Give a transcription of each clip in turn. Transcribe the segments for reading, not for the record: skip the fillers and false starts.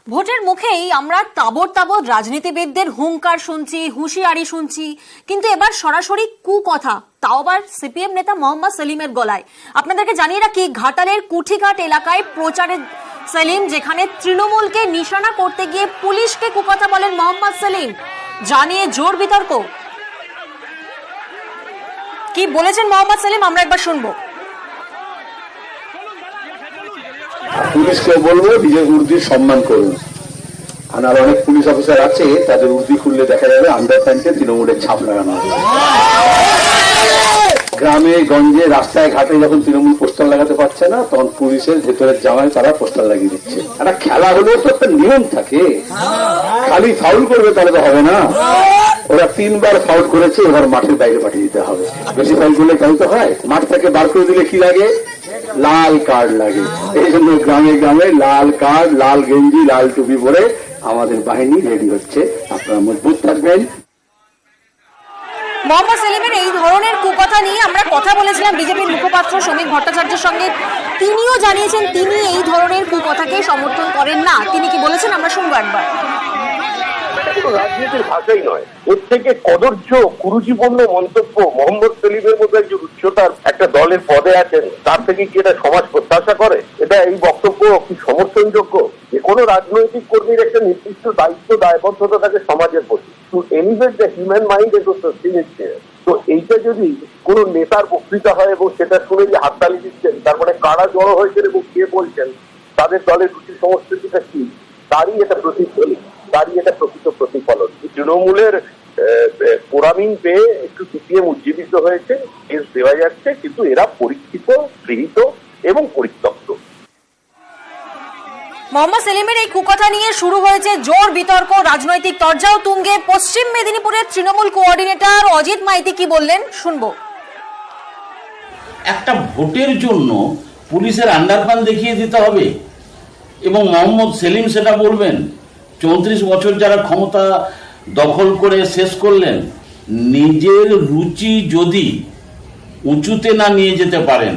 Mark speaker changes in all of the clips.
Speaker 1: ভোটের মুখেই আমরা তাবর তাবর রাজনীতিবিদদের হুঙ্কার শুনছি, হুঁশিয়ারি শুনছি, কিন্তু এবার সরাসরি কুকথা, তাও আবার সিপিএম নেতা মোহাম্মদ সেলিমের গলায়। আপনাদেরকে জানিয়ে রাখি, ঘাটালের কুঠিঘাট এলাকায় প্রচারে সেলিম, যেখানে তৃণমূলকে নিশানা করতে গিয়ে পুলিশকে কুকথা বলেন মোহাম্মদ সেলিম, জানিয়ে জোর বিতর্ক। কি বলেছেন মোহাম্মদ সেলিম আমরা একবার শুনবো।
Speaker 2: পুলিশকে বলবো নিজের উর্দির সম্মান করুন। আর অনেক পুলিশ অফিসার আছে, তাদের উর্দি খুললে দেখা যাবে আন্ডার প্যান্টে তৃণমূলের ছাপ লাগানো আছে। গ্রামে গঞ্জে রাস্তায় ঘাটে যখন তৃণমূল পোস্টার লাগাতে পারছে না, তখন পুলিশের ভেতরের জামায় তারা পোস্টার লাগিয়ে দিচ্ছে। একটা খেলা হলেও তো একটা নিয়ম থাকে, খালি ফাউল করবে তাহলে তো হবে না। ওরা 3 বার ফাউল করেছে, এবার মাঠের বাইরে পাঠিয়ে দিতে হবে। বেশি ফাউল করলে তাই তো হয়, মাঠ থেকে বার করে দিলে কি লাগে? লাল কার্ড লাগে। এই জন্য গ্রামে গ্রামে লাল কার্ড, লাল গেঞ্জি, লাল টুপি পরে আমাদের বাহিনী রেডি হচ্ছে। আপনারা মজবুত থাকবেন।
Speaker 1: মোহাম্মদ সেলিমের এই ধরনের কুকথা নিয়ে আমরা কথা বলেছিলাম বিজেপির মুখপাত্র শ্রমিক ভট্টাচার্যের সঙ্গে। তিনিও জানিয়েছেন তিনি এই ধরনের কুকথাকে সমর্থন করেন না। তিনি কি বলেছেন আমরা শুনবো একবার।
Speaker 3: রাজনীতির ভাষাই নয়, এর থেকে কদর্য কুরুচিপূর্ণ মন্তব্য মোহাম্মদ সেলিমের মতো একজন উচ্চতার একটা দলের পদে আছেন, তার থেকে কি এটা সমাজ প্রত্যাশা করে? এটা এই বক্তব্য কি সমর্থনযোগ্য? যে কোনো রাজনৈতিক কর্মীর একটা নির্দিষ্ট দায়িত্ব দায়বদ্ধতা থাকে সমাজের প্রতি। To elevate the human mind as তো এইটা যদি কোন নেতার বক্তৃতা হয় এবং সেটা শুনে যে হাততালি দিচ্ছেন, তার মানে কারা জড়ো হয়েছেন এবং কে বলছেন, তাদের দলের রুচি সংস্কৃতিটা কি, তারই এটা প্রতিফলন, তারই এটা প্রকৃত প্রতিফলন। তৃণমূলের পোড়ামিন পেয়ে একটু সিপিএম উজ্জীবিত হয়েছে, কেস দেওয়া যাচ্ছে, কিন্তু এরা পরীক্ষিত, গৃহীত এবং পরিত্যক্ত।
Speaker 1: মোহাম্মদ সেলিমের এই কুকথা নিয়ে শুরু হয়েছে জোর বিতর্ক, রাজনৈতিক তরজাও তুঙ্গে। পশ্চিম মেদিনীপুরের তৃণমূল কোঅর্ডিনেটর অজিত মাইতি কি বললেন শুনবো।
Speaker 4: একটা ভোটের জন্য পুলিশের আন্ডারপান দেখিয়ে দিতে হবে এবং মোহাম্মদ সেলিম সেটা বলবেন? 34 বছর যারা ক্ষমতা দখল করে শেষ করলেন, নিজের রুচি যদি উঁচুতে না নিয়ে যেতে পারেন,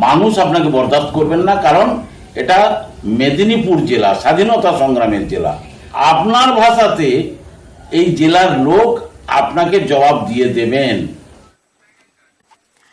Speaker 4: মানুষ আপনাকে বরদাস্ত করবেন না। কারণ এটা মেদিনীপুর জেলা, স্বাধীনতা সংগ্রামের জেলা। আপনার ভাষাতে এই জেলার লোক আপনাকে জবাব দিয়ে দেবেন।